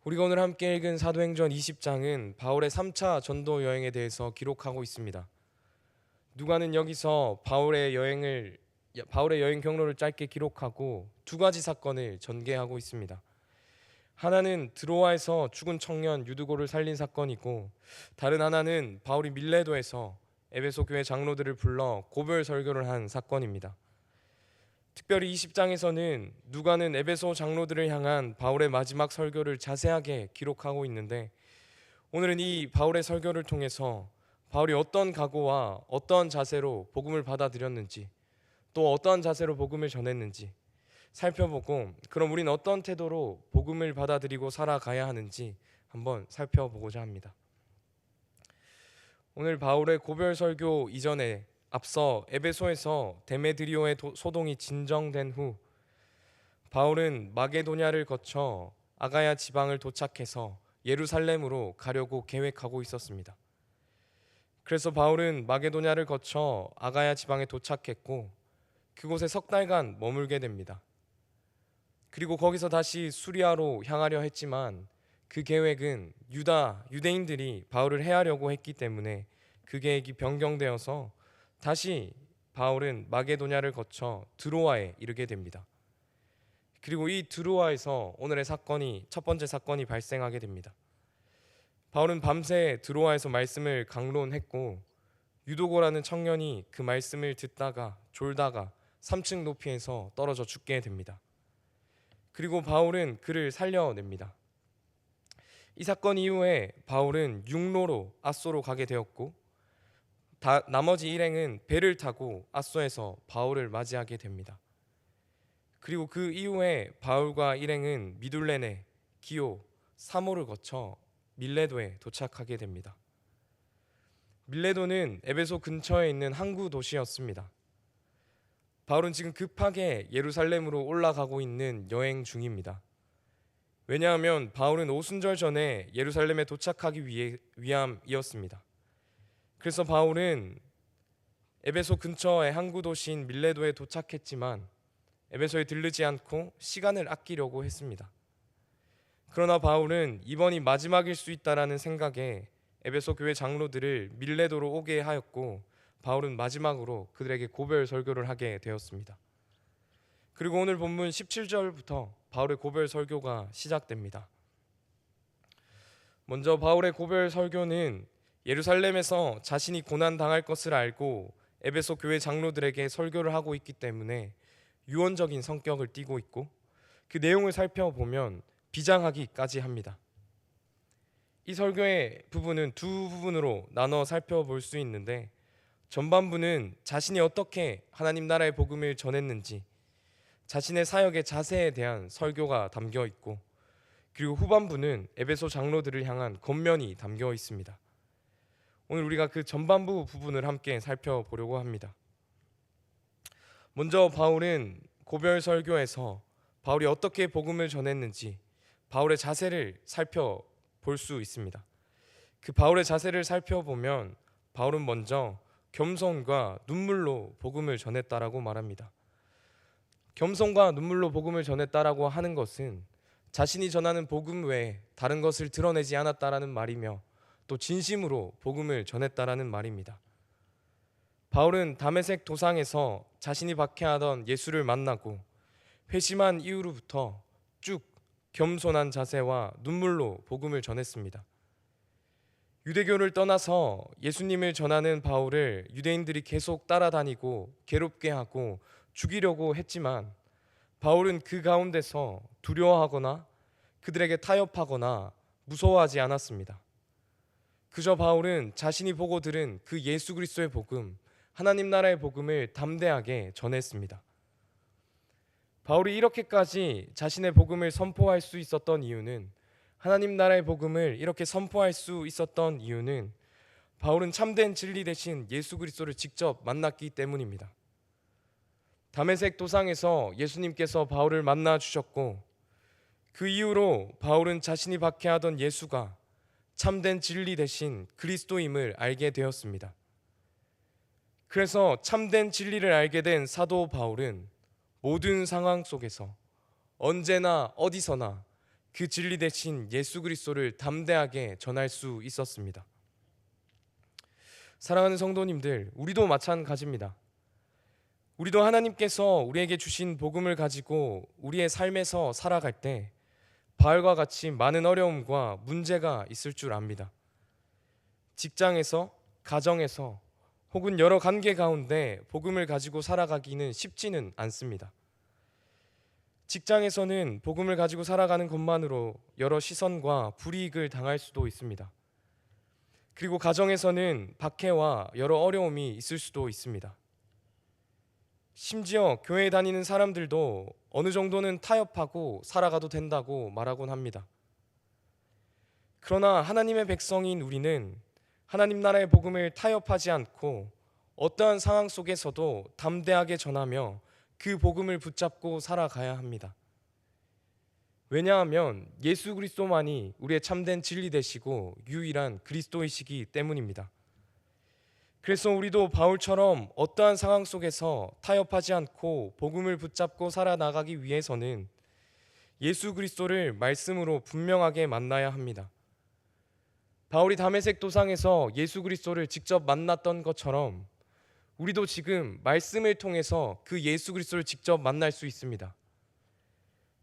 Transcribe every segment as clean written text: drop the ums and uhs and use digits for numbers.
우리가 오늘 함께 읽은 사도행전 20장은 바울의 3차 전도 여행에 대해서 기록하고 있습니다. 누가는 여기서 바울의 여행 경로를 짧게 기록하고 두 가지 사건을 전개하고 있습니다. 하나는 드로아에서 죽은 청년 유두고를 살린 사건이고, 다른 하나는 바울이 밀레도에서 에베소 교회 장로들을 불러 고별 설교를 한 사건입니다. 특별히 20장에서는 누가는 에베소 장로들을 향한 바울의 마지막 설교를 자세하게 기록하고 있는데, 오늘은 이 바울의 설교를 통해서 바울이 어떤 각오와 어떤 자세로 복음을 받아들였는지, 또 어떤 자세로 복음을 전했는지 살펴보고, 그럼 우리는 어떤 태도로 복음을 받아들이고 살아가야 하는지 한번 살펴보고자 합니다. 오늘 바울의 고별 설교 이전에 앞서 에베소에서 데메드리오의 소동이 진정된 후 바울은 마게도냐를 거쳐 아가야 지방을 도착해서 예루살렘으로 가려고 계획하고 있었습니다. 그래서 바울은 마게도냐를 거쳐 아가야 지방에 도착했고 그곳에 석 달간 머물게 됩니다. 그리고 거기서 다시 수리아로 향하려 했지만 그 계획은 유대인들이 바울을 해하려고 했기 때문에 그 계획이 변경되어서 다시 바울은 마게도냐를 거쳐 드로아에 이르게 됩니다. 그리고 이 드로아에서 오늘의 첫 번째 사건이 발생하게 됩니다. 바울은 밤새 드로아에서 말씀을 강론했고 유도고라는 청년이 그 말씀을 듣다가 졸다가 3층 높이에서 떨어져 죽게 됩니다. 그리고 바울은 그를 살려냅니다. 이 사건 이후에 바울은 육로로 앗소로 가게 되었고 나머지 일행은 배를 타고 앗소에서 바울을 맞이하게 됩니다. 그리고 그 이후에 바울과 일행은 미둘레네, 기오, 사모를 거쳐 밀레도에 도착하게 됩니다. 밀레도는 에베소 근처에 있는 항구 도시였습니다. 바울은 지금 급하게 예루살렘으로 올라가고 있는 여행 중입니다. 왜냐하면 바울은 오순절 전에 예루살렘에 도착하기 위함이었습니다. 그래서 바울은 에베소 근처의 항구 도시인 밀레도에 도착했지만 에베소에 들르지 않고 시간을 아끼려고 했습니다. 그러나 바울은 이번이 마지막일 수 있다라는 생각에 에베소 교회 장로들을 밀레도로 오게 하였고 바울은 마지막으로 그들에게 고별 설교를 하게 되었습니다. 그리고 오늘 본문 17절부터 바울의 고별 설교가 시작됩니다. 먼저 바울의 고별 설교는 예루살렘에서 자신이 고난당할 것을 알고 에베소 교회 장로들에게 설교를 하고 있기 때문에 유언적인 성격을 띠고 있고, 그 내용을 살펴보면 비장하기까지 합니다. 이 설교의 부분은 두 부분으로 나눠 살펴볼 수 있는데, 전반부는 자신이 어떻게 하나님 나라의 복음을 전했는지 자신의 사역의 자세에 대한 설교가 담겨 있고, 그리고 후반부는 에베소 장로들을 향한 권면이 담겨 있습니다. 오늘 우리가 그 전반부 부분을 함께 살펴보려고 합니다. 먼저 바울은 고별 설교에서 바울이 어떻게 복음을 전했는지 바울의 자세를 살펴볼 수 있습니다. 그 바울의 자세를 살펴보면 바울은 먼저 겸손과 눈물로 복음을 전했다라고 말합니다. 겸손과 눈물로 복음을 전했다라고 하는 것은 자신이 전하는 복음 외에 다른 것을 드러내지 않았다라는 말이며, 또 진심으로 복음을 전했다라는 말입니다. 바울은 다메섹 도상에서 자신이 박해하던 예수를 만나고 회심한 이후로부터 쭉 겸손한 자세와 눈물로 복음을 전했습니다. 유대교를 떠나서 예수님을 전하는 바울을 유대인들이 계속 따라다니고 괴롭게 하고 죽이려고 했지만 바울은 그 가운데서 두려워하거나 그들에게 타협하거나 무서워하지 않았습니다. 그저 바울은 자신이 보고 들은 그 예수 그리스도의 복음, 하나님 나라의 복음을 담대하게 전했습니다. 바울이 이렇게까지 자신의 복음을 선포할 수 있었던 이유는, 하나님 나라의 복음을 이렇게 선포할 수 있었던 이유는 바울은 참된 진리 대신 예수 그리스도를 직접 만났기 때문입니다. 다메섹 도상에서 예수님께서 바울을 만나 주셨고, 그 이후로 바울은 자신이 박해하던 예수가 참된 진리 대신 그리스도임을 알게 되었습니다. 그래서 참된 진리를 알게 된 사도 바울은 모든 상황 속에서 언제나 어디서나 그 진리 대신 예수 그리스도를 담대하게 전할 수 있었습니다. 사랑하는 성도님들, 우리도 마찬가지입니다. 우리도 하나님께서 우리에게 주신 복음을 가지고 우리의 삶에서 살아갈 때 바울과 같이 많은 어려움과 문제가 있을 줄 압니다. 직장에서, 가정에서, 혹은 여러 관계 가운데 복음을 가지고 살아가기는 쉽지는 않습니다. 직장에서는 복음을 가지고 살아가는 것만으로 여러 시선과 불이익을 당할 수도 있습니다. 그리고 가정에서는 박해와 여러 어려움이 있을 수도 있습니다. 심지어 교회에 다니는 사람들도 어느 정도는 타협하고 살아가도 된다고 말하곤 합니다. 그러나 하나님의 백성인 우리는 하나님 나라의 복음을 타협하지 않고 어떠한 상황 속에서도 담대하게 전하며 그 복음을 붙잡고 살아가야 합니다. 왜냐하면 예수 그리스도만이 우리의 참된 진리 되시고 유일한 그리스도이시기 때문입니다. 그래서 우리도 바울처럼 어떠한 상황 속에서 타협하지 않고 복음을 붙잡고 살아나가기 위해서는 예수 그리스도를 말씀으로 분명하게 만나야 합니다. 바울이 다메섹 도상에서 예수 그리스도를 직접 만났던 것처럼 우리도 지금 말씀을 통해서 그 예수 그리스도를 직접 만날 수 있습니다.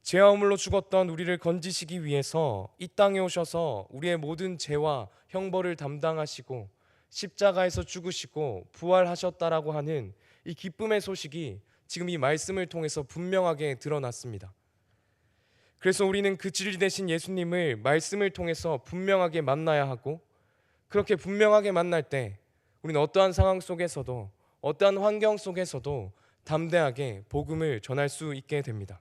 죄와 허물로 죽었던 우리를 건지시기 위해서 이 땅에 오셔서 우리의 모든 죄와 형벌을 담당하시고 십자가에서 죽으시고 부활하셨다라고 하는 이 기쁨의 소식이 지금 이 말씀을 통해서 분명하게 드러났습니다. 그래서 우리는 그 진리 되신 예수님을 말씀을 통해서 분명하게 만나야 하고, 그렇게 분명하게 만날 때 우리는 어떠한 상황 속에서도 어떠한 환경 속에서도 담대하게 복음을 전할 수 있게 됩니다.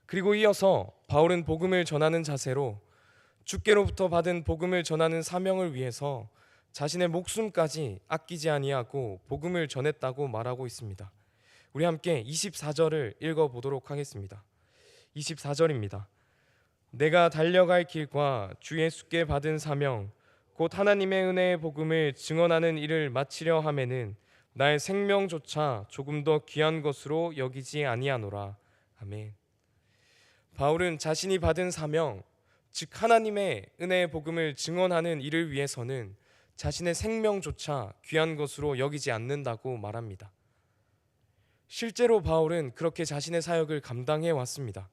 그리고 이어서 바울은 복음을 전하는 자세로 주께로부터 받은 복음을 전하는 사명을 위해서 자신의 목숨까지 아끼지 아니하고 복음을 전했다고 말하고 있습니다. 우리 함께 24절을 읽어보도록 하겠습니다. 24절입니다. 내가 달려갈 길과 주 예수께 받은 사명 곧 하나님의 은혜의 복음을 증언하는 일을 마치려 하매는 나의 생명조차 조금 더 귀한 것으로 여기지 아니하노라. 아멘. 바울은 자신이 받은 사명, 즉 하나님의 은혜의 복음을 증언하는 일을 위해서는 자신의 생명조차 귀한 것으로 여기지 않는다고 말합니다. 실제로 바울은 그렇게 자신의 사역을 감당해 왔습니다.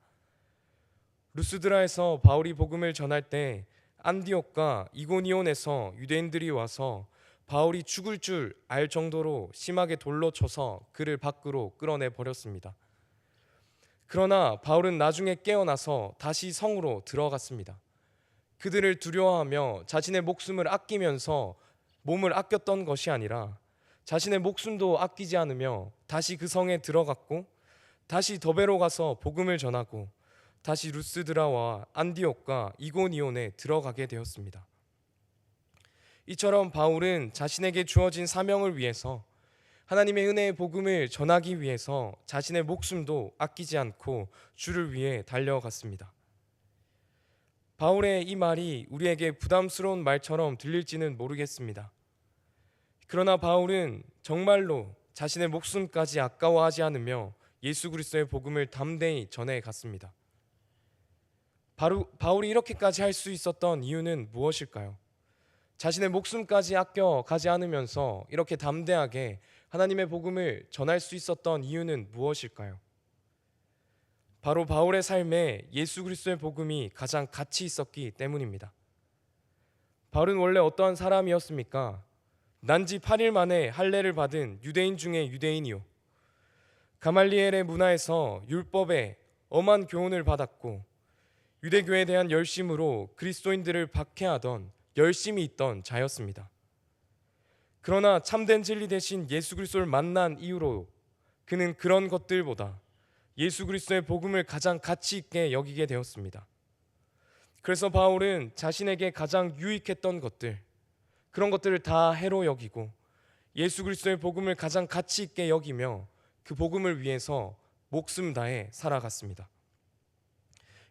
루스드라에서 바울이 복음을 전할 때 안디옥과 이고니온에서 유대인들이 와서 바울이 죽을 줄 알 정도로 심하게 돌로 쳐서 그를 밖으로 끌어내 버렸습니다. 그러나 바울은 나중에 깨어나서 다시 성으로 들어갔습니다. 그들을 두려워하며 자신의 목숨을 아끼면서 몸을 아꼈던 것이 아니라 자신의 목숨도 아끼지 않으며 다시 그 성에 들어갔고, 다시 더베로 가서 복음을 전하고 다시 루스드라와 안디옥과 이고니온에 들어가게 되었습니다. 이처럼 바울은 자신에게 주어진 사명을 위해서, 하나님의 은혜의 복음을 전하기 위해서 자신의 목숨도 아끼지 않고 주를 위해 달려갔습니다. 바울의 이 말이 우리에게 부담스러운 말처럼 들릴지는 모르겠습니다. 그러나 바울은 정말로 자신의 목숨까지 아까워하지 않으며 예수 그리스도의 복음을 담대히 전해 갔습니다. 바울이 이렇게까지 할 수 있었던 이유는 무엇일까요? 자신의 목숨까지 아껴 가지 않으면서 이렇게 담대하게 하나님의 복음을 전할 수 있었던 이유는 무엇일까요? 바로 바울의 삶에 예수 그리스도의 복음이 가장 가치 있었기 때문입니다. 바울은 원래 어떠한 사람이었습니까? 난지 8일 만에 할례를 받은 유대인 중에 유대인이요, 가말리엘의 문화에서 율법에 엄한 교훈을 받았고 유대교에 대한 열심으로 그리스도인들을 박해하던 열심이 있던 자였습니다. 그러나 참된 진리 대신 예수 그리스도를 만난 이후로 그는 그런 것들보다 예수 그리스도의 복음을 가장 가치 있게 여기게 되었습니다. 그래서 바울은 자신에게 가장 유익했던 것들, 그런 것들을 다 해로 여기고 예수 그리스도의 복음을 가장 가치 있게 여기며 그 복음을 위해서 목숨 다해 살아갔습니다.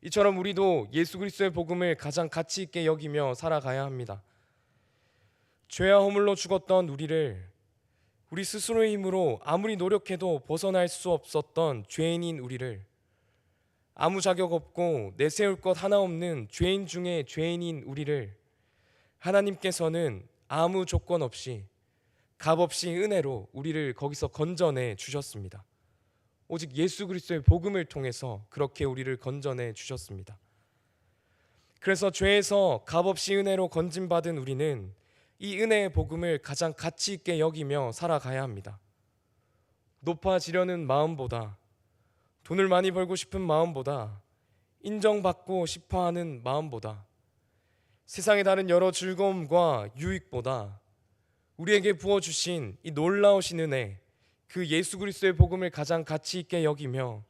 이처럼 우리도 예수 그리스도의 복음을 가장 가치 있게 여기며 살아가야 합니다. 죄와 허물로 죽었던 우리를 우리 스스로의 힘으로 아무리 노력해도 벗어날 수 없었던 죄인인 우리를 아무 자격 없고 내세울 것 하나 없는 죄인 중에 죄인인 우리를 하나님께서는 아무 조건 없이 값없이 은혜로 우리를 거기서 건져내 주셨습니다. 오직 예수 그리스도의 복음을 통해서 그렇게 우리를 건져내 주셨습니다. 그래서 죄에서 값없이 은혜로 건짐받은 우리는 이 은혜의 복음을 가장 가치 있게 여기며 살아가야 합니다. 높아지려는 마음보다, 돈을 많이 벌고 싶은 마음보다, 인정받고 싶어하는 마음보다, 세상의 다른 여러 즐거움과 유익보다 우리에게 부어주신 이 놀라우신 은혜, 그 예수 그리스도의 복음을 가장 가치 있게 여기며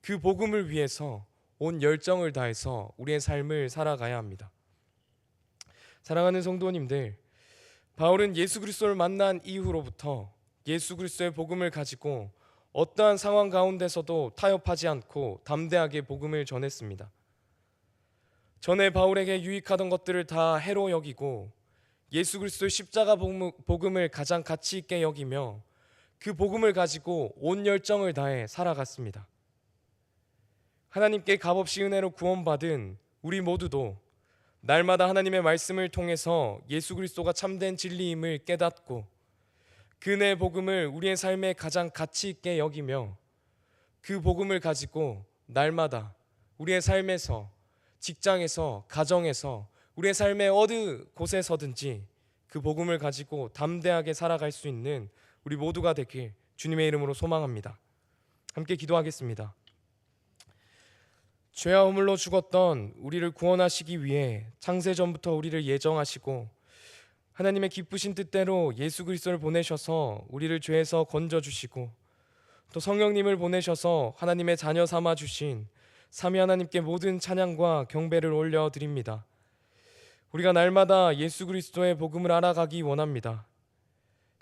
그 복음을 위해서 온 열정을 다해서 우리의 삶을 살아가야 합니다. 사랑하는 성도님들, 바울은 예수 그리스도를 만난 이후로부터 예수 그리스도의 복음을 가지고 어떠한 상황 가운데서도 타협하지 않고 담대하게 복음을 전했습니다. 전에 바울에게 유익하던 것들을 다 해로 여기고 예수 그리스도의 십자가 복음을 가장 가치 있게 여기며 그 복음을 가지고 온 열정을 다해 살아갔습니다. 하나님께 값없이 은혜로 구원받은 우리 모두도 날마다 하나님의 말씀을 통해서 예수 그리스도가 참된 진리임을 깨닫고 그 은혜의 복음을 우리의 삶에 가장 가치 있게 여기며 그 복음을 가지고 날마다 우리의 삶에서, 직장에서, 가정에서, 우리의 삶의 어느 곳에서든지 그 복음을 가지고 담대하게 살아갈 수 있는 우리 모두가 되길 주님의 이름으로 소망합니다. 함께 기도하겠습니다. 죄와 허물로 죽었던 우리를 구원하시기 위해 창세전부터 우리를 예정하시고 하나님의 기쁘신 뜻대로 예수 그리스도를 보내셔서 우리를 죄에서 건져주시고 또 성령님을 보내셔서 하나님의 자녀 삼아 주신 삼위 하나님께 모든 찬양과 경배를 올려드립니다. 우리가 날마다 예수 그리스도의 복음을 알아가기 원합니다.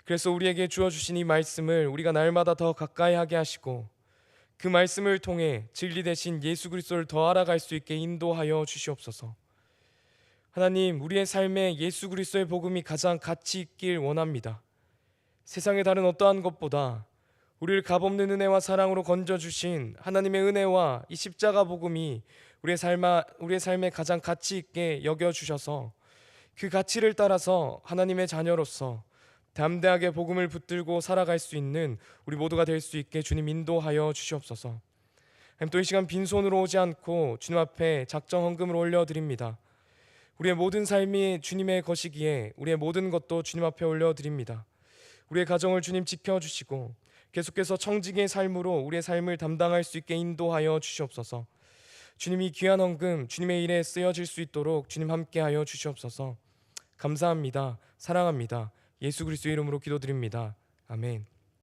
그래서 우리에게 주어주신 이 말씀을 우리가 날마다 더 가까이 하게 하시고 그 말씀을 통해 진리 대신 예수 그리스도를 더 알아갈 수 있게 인도하여 주시옵소서. 하나님, 우리의 삶에 예수 그리스도의 복음이 가장 가치 있길 원합니다. 세상의 다른 어떠한 것보다 우리를 값없는 은혜와 사랑으로 건져주신 하나님의 은혜와 이 십자가 복음이 우리의 삶에 가장 가치 있게 여겨주셔서 그 가치를 따라서 하나님의 자녀로서 담대하게 복음을 붙들고 살아갈 수 있는 우리 모두가 될 수 있게 주님 인도하여 주시옵소서. 또 이 시간 빈손으로 오지 않고 주님 앞에 작정 헌금을 올려드립니다. 우리의 모든 삶이 주님의 것이기에 우리의 모든 것도 주님 앞에 올려드립니다. 우리의 가정을 주님 지켜주시고 계속해서 청지기의 삶으로 우리의 삶을 담당할 수 있게 인도하여 주시옵소서. 주님이 귀한 헌금 주님의 일에 쓰여질 수 있도록 주님 함께하여 주시옵소서. 감사합니다. 사랑합니다. 예수 그리스도 이름으로 기도드립니다. 아멘.